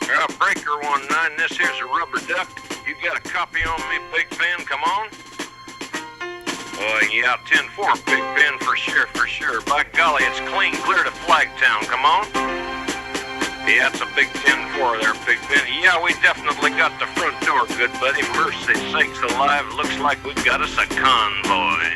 Breaker 19, this here's a rubber duck. You got a copy on me, Big Ben? Come on. Yeah, 10-4, Big Ben, for sure, for sure. By golly, it's clean clear to Flagtown. Come on. Yeah, it's a big 10-4 there, Big Ben. Yeah, we definitely got the front door, good buddy. Mercy sakes alive, looks like we've got us a convoy.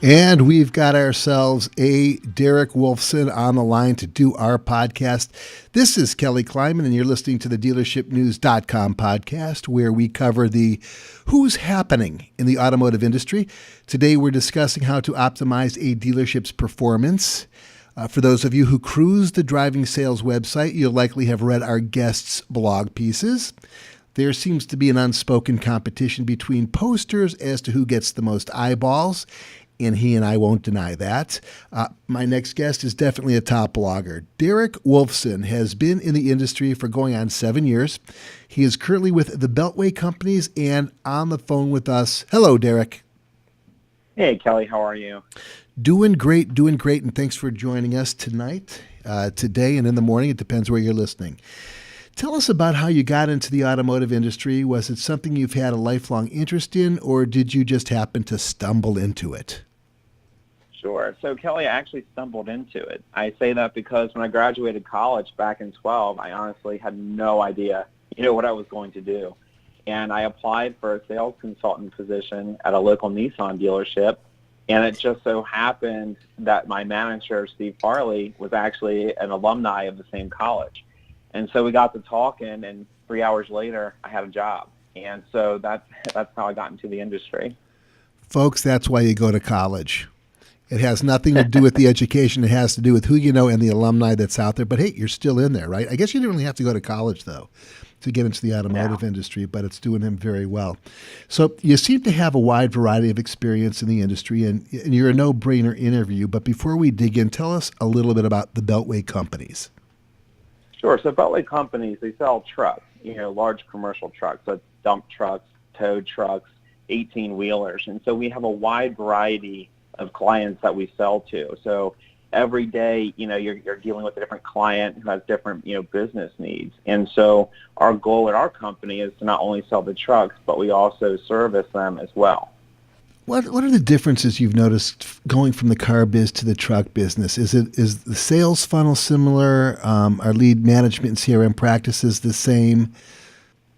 And we've got ourselves a Derrick Woolfson on the line to do our podcast. This is Kelly Kleiman, and you're listening to the DealershipNews.com podcast, where we cover the who's happening in the automotive industry. Today, we're discussing how to optimize a dealership's performance. For those of you who cruise the driving sales website, you'll likely have read our guests' blog pieces. There seems to be an unspoken competition between posters as to who gets the most eyeballs, and he and I won't deny that. My next guest is definitely a top blogger. Derrick Woolfson has been in the industry for going on 7 years. He is currently with the Beltway companies and on the phone with us. Hello, Derrick. Hey, Kelly. How are you? Doing great, and thanks for joining us tonight, today, and in the morning. It depends where you're listening. Tell us about how you got into the automotive industry. Was it something you've had a lifelong interest in, or did you just happen to stumble into it? Sure. So, Kelly, I actually stumbled into it. I say that because when I graduated college back in 12, I honestly had no idea, what I was going to do. And I applied for a sales consultant position at a local Nissan dealership. And it just so happened that my manager, Steve Farley, was actually an alumni of the same college. And so we got to talking, and 3 hours later, I had a job. And so that's how I got into the industry. Folks, that's why you go to college. It has nothing to do with the education. It has to do with who you know and the alumni that's out there. But, hey, you're still in there, right? I guess you didn't really have to go to college, though, to get into the automotive industry, but it's doing him very well. So you seem to have a wide variety of experience in the industry, and you're a no-brainer interview. But before we dig in, tell us a little bit about the Beltway companies. Sure. So Beltway companies, they sell trucks, large commercial trucks, so dump trucks, tow trucks, 18-wheelers. And so we have a wide variety of clients that we sell to. So every day, you're dealing with a different client who has different, business needs. And so our goal at our company is to not only sell the trucks, but we also service them as well. What are the differences you've noticed going from the car biz to the truck business? Is the sales funnel similar? Are lead management and CRM practices the same?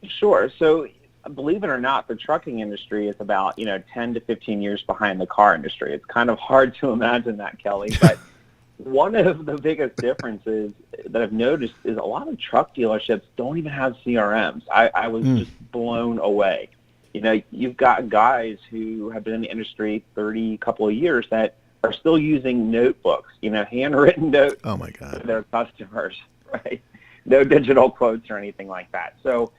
Sure. So believe it or not, the trucking industry is about 10 to 15 years behind the car industry. It's kind of hard to imagine that, Kelly, but one of the biggest differences that I've noticed is a lot of truck dealerships don't even have CRMs. I was just blown away. You've got guys who have been in the industry 30 couple of years that are still using notebooks, handwritten notes Oh my God. for their customers, right? No digital quotes or anything like that. So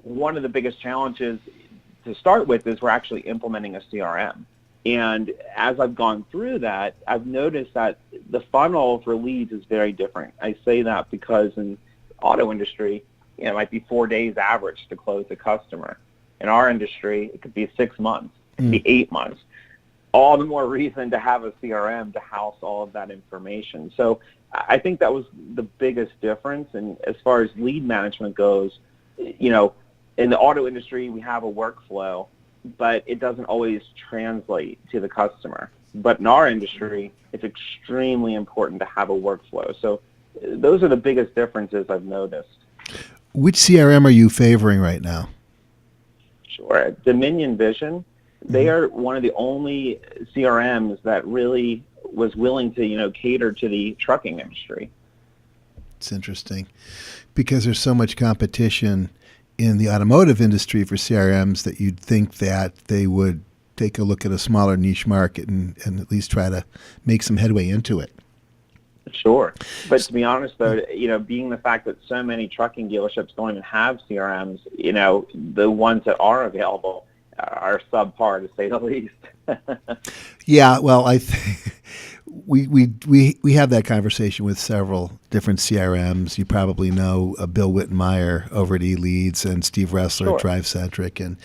one of the biggest challenges to start with is we're actually implementing a CRM. And as I've gone through that, I've noticed that the funnel for leads is very different. I say that because in the auto industry, it might be 4 days average to close a customer. In our industry, it could be 6 months, it could be 8 months. All the more reason to have a CRM to house all of that information. So I think that was the biggest difference. And as far as lead management goes, in the auto industry, we have a workflow, but it doesn't always translate to the customer. But in our industry, it's extremely important to have a workflow. So those are the biggest differences I've noticed. Which CRM are you favoring right now? Sure. Dominion Vision, they are one of the only CRMs that really was willing to, cater to the trucking industry. It's interesting because there's so much competition in the automotive industry for CRMs that you'd think that they would take a look at a smaller niche market and at least try to make some headway into it. Sure. But to be honest, though, being the fact that so many trucking dealerships don't even have CRMs, the ones that are available are subpar, to say the least. Yeah, well, I think we have that conversation with several different CRMs. You probably know Bill Wittenmeyer over at eLeads and Steve Ressler at DriveCentric, and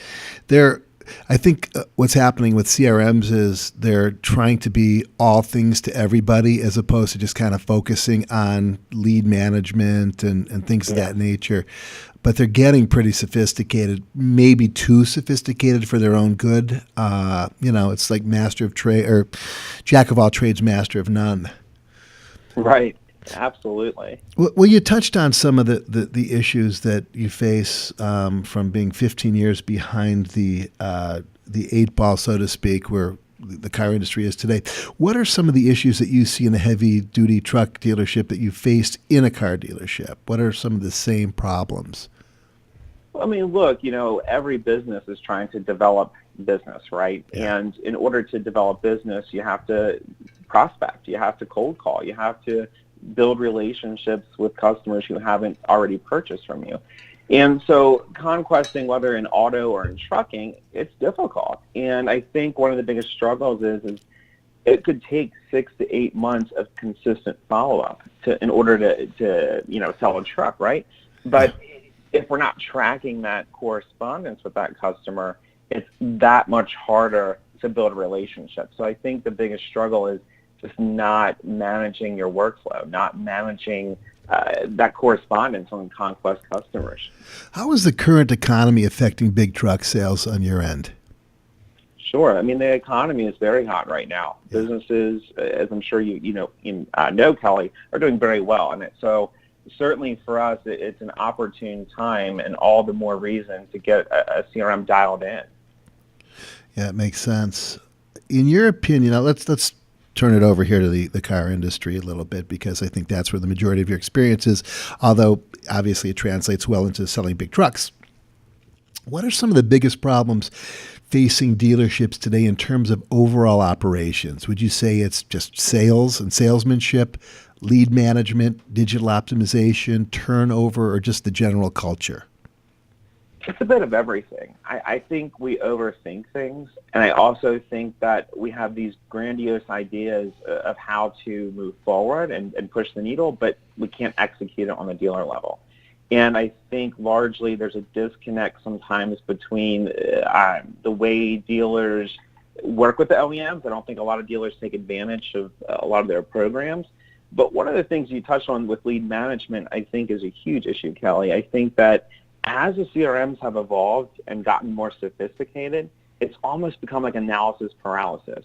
they're I think what's happening with CRMs is they're trying to be all things to everybody as opposed to just kind of focusing on lead management and things of that nature. But they're getting pretty sophisticated, maybe too sophisticated for their own good. It's like master of trade or jack of all trades, master of none. Right. Absolutely. Well, you touched on some of the issues that you face from being 15 years behind the eight ball, so to speak, where the car industry is today. What are some of the issues that you see in a heavy-duty truck dealership that you faced in a car dealership? What are some of the same problems? I mean, look, every business is trying to develop business, right? Yeah. And in order to develop business, you have to prospect, you have to cold call, you have to build relationships with customers who haven't already purchased from you. And so conquesting, whether in auto or in trucking, it's difficult. And I think one of the biggest struggles is it could take 6 to 8 months of consistent follow-up in order to sell a truck, right? But if we're not tracking that correspondence with that customer, it's that much harder to build a relationship. So I think the biggest struggle is just not managing your workflow, not managing that correspondence on conquest customers. How is the current economy affecting big truck sales on your end? Sure. I mean, the economy is very hot right now. Yeah. Businesses, as I'm sure you know, Kelly, are doing very well in it. So certainly for us, it's an opportune time and all the more reason to get a CRM dialed in. Yeah, it makes sense. In your opinion, now let's turn it over here to the car industry a little bit, because I think that's where the majority of your experience is, although obviously it translates well into selling big trucks. What are some of the biggest problems facing dealerships today in terms of overall operations? Would you say it's just sales and salesmanship, lead management, digital optimization, turnover, or just the general culture? It's a bit of everything. I think we overthink things, and I also think that we have these grandiose ideas of how to move forward and push the needle, but we can't execute it on the dealer level. And I think largely there's a disconnect sometimes between the way dealers work with the OEMs. I don't think a lot of dealers take advantage of a lot of their programs. But one of the things you touched on with lead management, I think, is a huge issue, Kelly. I think that as the CRMs have evolved and gotten more sophisticated, it's almost become like analysis paralysis.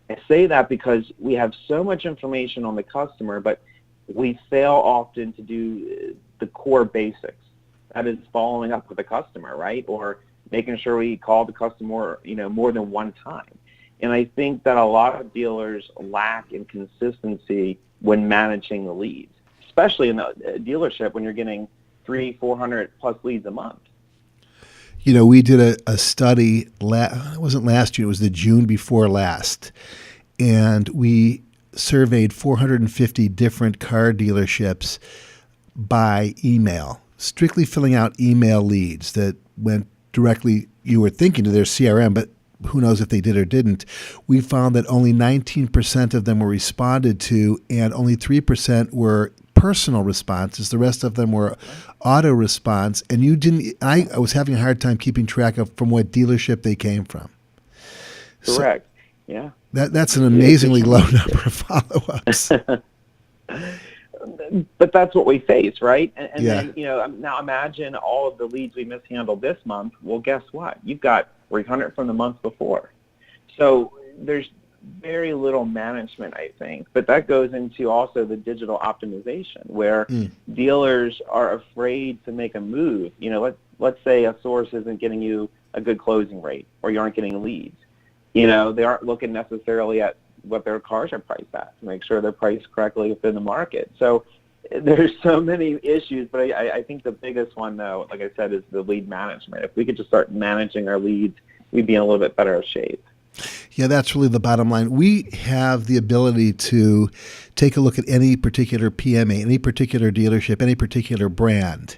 I say that because we have so much information on the customer, but we fail often to do the core basics. That is following up with the customer, right? Or making sure we call the customer, more than one time. And I think that a lot of dealers lack in consistency when managing the leads, especially in the dealership when you're getting 300-400 plus leads a month. We did a study, it wasn't last June, it was the June before last, and we surveyed 450 different car dealerships by email, strictly filling out email leads that went directly, you were thinking, to their CRM, but who knows if they did or didn't. We found that only 19% of them were responded to, and only 3% were personal responses. The rest of them were auto response, and you didn't. I was having a hard time keeping track of from what dealership they came from. Correct. So yeah. That's an amazingly low number of follow-ups. But that's what we face, right? And yeah. then, now imagine all of the leads we mishandled this month. Well, guess what? You've got 300 from the month before. So there's very little management, I think. But that goes into also the digital optimization, where dealers are afraid to make a move. Let's say a source isn't getting you a good closing rate, or you aren't getting leads. They aren't looking necessarily at what their cars are priced at to make sure they're priced correctly within the market. So there's so many issues, but I think the biggest one, though, like I said, is the lead management. If we could just start managing our leads, we'd be in a little bit better shape. Yeah, that's really the bottom line. We have the ability to take a look at any particular PMA, any particular dealership, any particular brand,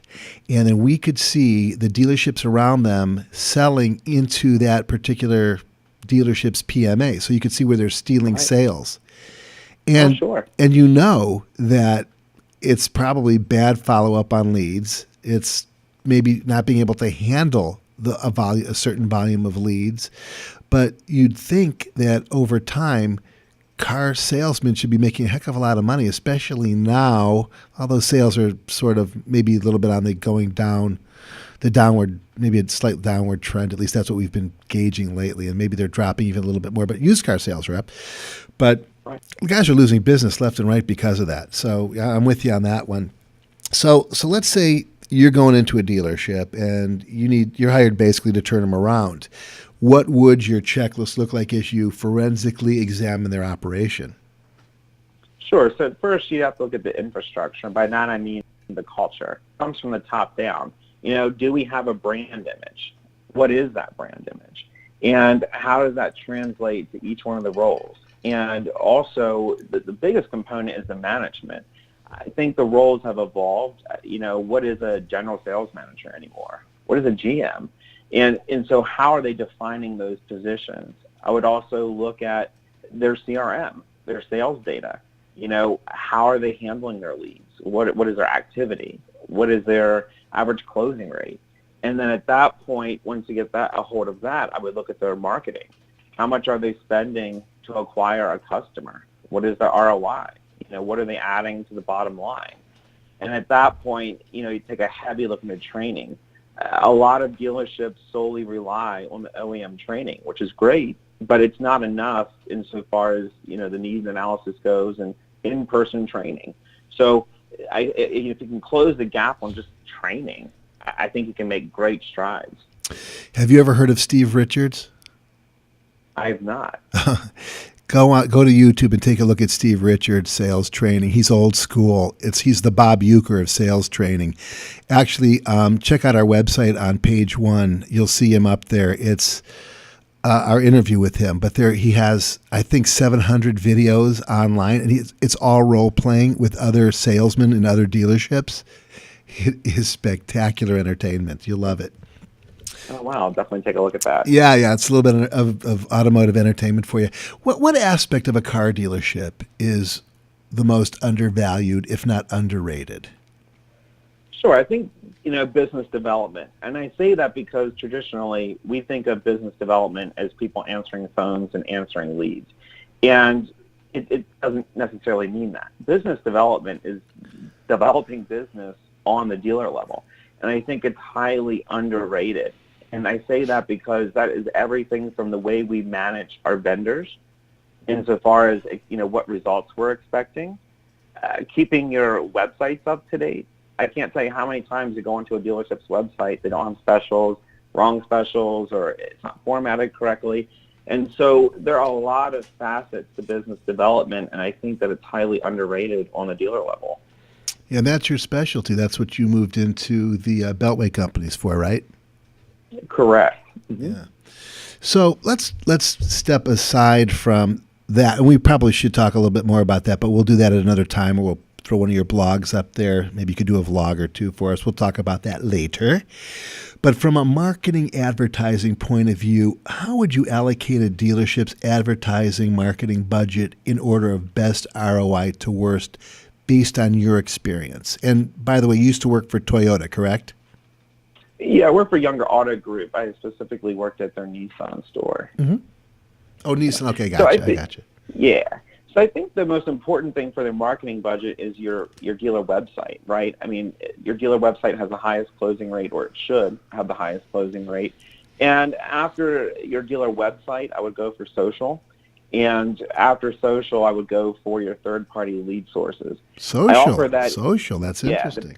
and then we could see the dealerships around them selling into that particular dealership's PMA. So you could see where they're stealing sales. And, sure. And that it's probably bad follow-up on leads. It's maybe not being able to handle a certain volume of leads. But you'd think that over time, car salesmen should be making a heck of a lot of money, especially now, although sales are sort of maybe a little bit on the going down, the downward, maybe a slight downward trend. At least that's what we've been gauging lately. And maybe they're dropping even a little bit more, but used car sales are up. But guys are losing business left and right because of that. So I'm with you on that one. So let's say you're going into a dealership and you're hired basically to turn them around. What would your checklist look like as you forensically examine their operation? Sure. So at first you have to look at the infrastructure. By that I mean the culture. It comes from the top down. Do we have a brand image? What is that brand image? And how does that translate to each one of the roles? And also the biggest component is the management. I think the roles have evolved. What is a general sales manager anymore? What is a GM? And so how are they defining those positions? I would also look at their CRM, their sales data. How are they handling their leads? What is their activity? What is their average closing rate? And then at that point, once you get a hold of that, I would look at their marketing. How much are they spending to acquire a customer? What is the ROI? What are they adding to the bottom line? And at that point, you take a heavy look into training. A lot of dealerships solely rely on the OEM training, which is great, but it's not enough insofar as, the needs analysis goes and in-person training. So if you can close the gap on just training, I think you can make great strides. Have you ever heard of Steve Richards? I have not. Go to YouTube and take a look at Steve Richards' sales training. He's old school. He's the Bob Uecker of sales training. Actually, check out our website on page 1. You'll see him up there. It's our interview with him. But he has, I think, 700 videos online, and it's all role playing with other salesmen in other dealerships. It is spectacular entertainment. You'll love it. Oh, wow. I'll definitely take a look at that. Yeah. It's a little bit of automotive entertainment for you. What aspect of a car dealership is the most undervalued, if not underrated? Sure. I think, business development. And I say that because traditionally we think of business development as people answering phones and answering leads. And it doesn't necessarily mean that. Business development is developing business on the dealer level. And I think it's highly underrated. And I say that because that is everything from the way we manage our vendors insofar as, what results we're expecting, keeping your websites up to date. I can't tell you how many times you go into a dealership's website, they don't have specials, wrong specials, or it's not formatted correctly. And so there are a lot of facets to business development, and I think that it's highly underrated on the dealer level. Yeah, and that's your specialty. That's what you moved into the Beltway companies for, right? Correct. Mm-hmm. Yeah. So let's step aside from that, and we probably should talk a little bit more about that, but we'll do that at another time, or we'll throw one of your blogs up there. Maybe you could do a vlog or two for us. We'll talk about that later. But from a marketing advertising point of view, how would you allocate a dealership's advertising marketing budget in order of best ROI to worst based on your experience? And by the way, you used to work for Toyota, correct? Yeah, I work for Younger Auto Group. I specifically worked at their Nissan store. Mm-hmm. Oh, Nissan. Okay, gotcha. I gotcha. Yeah. So I think the most important thing for their marketing budget is your dealer website, right? I mean, your dealer website has the highest closing rate, or it should have the highest closing rate. And after your dealer website, I would go for social. And after social, I would go for your third-party lead sources. Social. I offer that, social. That's interesting.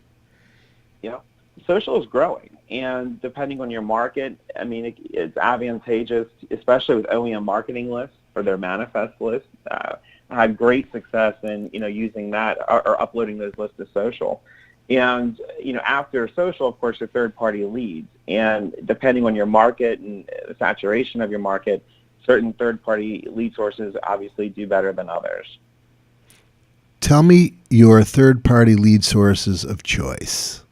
Social is growing. And depending on your market, I mean, it's advantageous, especially with OEM marketing lists or their manifest lists. I had great success in, using that or uploading those lists to social. And, after social, of course, your third-party leads. And depending on your market and the saturation of your market, certain third-party lead sources obviously do better than others. Tell me your third-party lead sources of choice.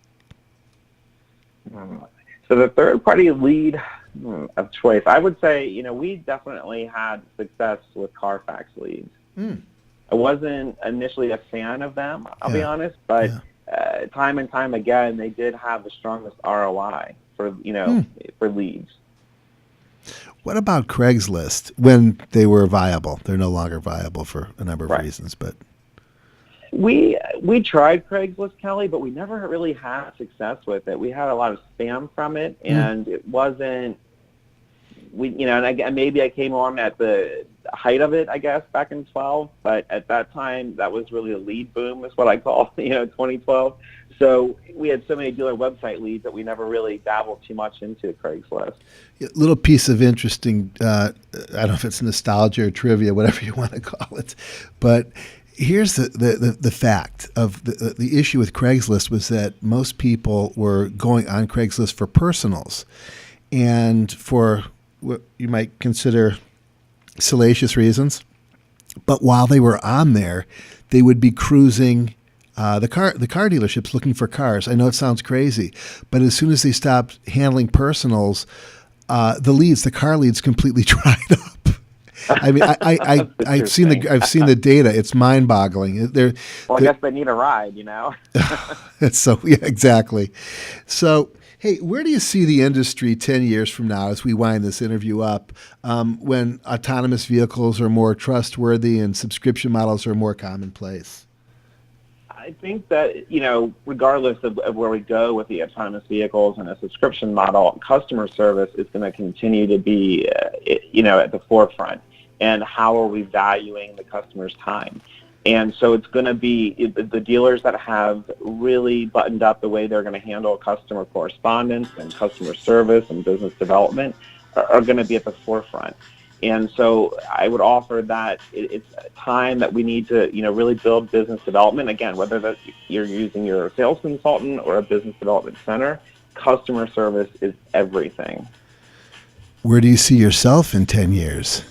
So the third-party lead of choice, I would say, we definitely had success with Carfax leads. I wasn't initially a fan of them, I'll be honest, but time and time again, they did have the strongest ROI. for for leads. What about Craigslist when they were viable? They're no longer viable for a number of Right. reasons, but We tried Craigslist, Kelly, but we never really had success with it. We had a lot of spam from it, and it wasn't. And maybe I came on at the height of it, I guess, back in 12. But at that time, that was really a lead boom, is what I call 2012. So we had so many dealer website leads that we never really dabbled too much into Craigslist. a little piece of interesting, I don't know if it's nostalgia or trivia, whatever you want to call it, but here's the fact of the issue with Craigslist was that most people were going on Craigslist for personals and for what you might consider salacious reasons. But while they were on there, they would be cruising the car dealerships looking for cars. I know it sounds crazy, but as soon as they stopped handling personals, the car leads completely dried up. I mean, I've seen the data. It's mind-boggling. Well, I guess they need a ride, So yeah, exactly. So hey, where do you see the industry 10 years from now as we wind this interview up, when autonomous vehicles are more trustworthy and subscription models are more commonplace? I think that, regardless of where we go with the autonomous vehicles and a subscription model, customer service is going to continue to be, at the forefront. And how are we valuing the customer's time? And so it's going to be the dealers that have really buttoned up the way they're going to handle customer correspondence and customer service and business development are going to be at the forefront. And so I would offer that it's a time that we need to, really build business development. Again, whether that you're using your sales consultant or a business development center, customer service is everything. Where do you see yourself in 10 years?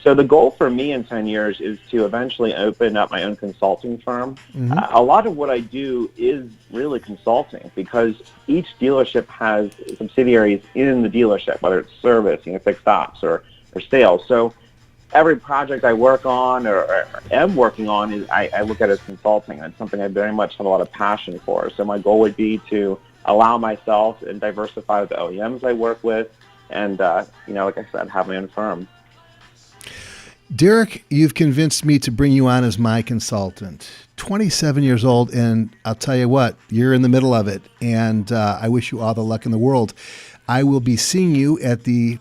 So the goal for me in 10 years is to eventually open up my own consulting firm. Mm-hmm. A lot of what I do is really consulting because each dealership has subsidiaries in the dealership, whether it's service, fixed ops or sales. So every project I work on or am working on is I look at as consulting. It's something I very much have a lot of passion for. So my goal would be to allow myself and diversify the OEMs I work with and, like I said, have my own firm. Derrick, you've convinced me to bring you on as my consultant. 27 years old, and I'll tell you what, you're in the middle of it, and I wish you all the luck in the world. I will be seeing you at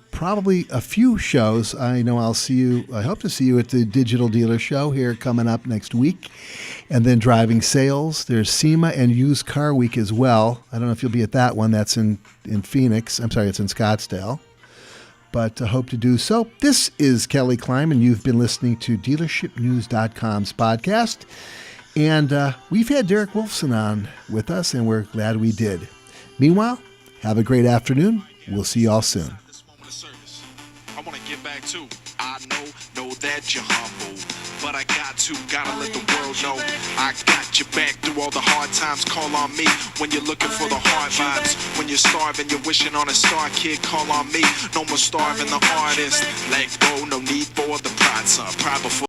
probably a few shows. I know I hope to see you at the Digital Dealer Show here coming up next week, and then Driving Sales. There's SEMA and Used Car Week as well. I don't know if you'll be at that one. That's in Phoenix. I'm sorry, it's in Scottsdale. But I hope to do so. This is Kelly Kleiman. You've been listening to DealershipNews.com's podcast. And we've had Derrick Woolfson on with us, and we're glad we did. Meanwhile, have a great afternoon. We'll see you all soon. I want to get back to, I know that you're humble, but I gotta let the world know I got your back through all the hard times. Call on me when you're looking for the hard vibes. When you're starving, you're wishing on a star, kid, call on me. No more starving the artist. Let go, no need for the pride, son. Pride before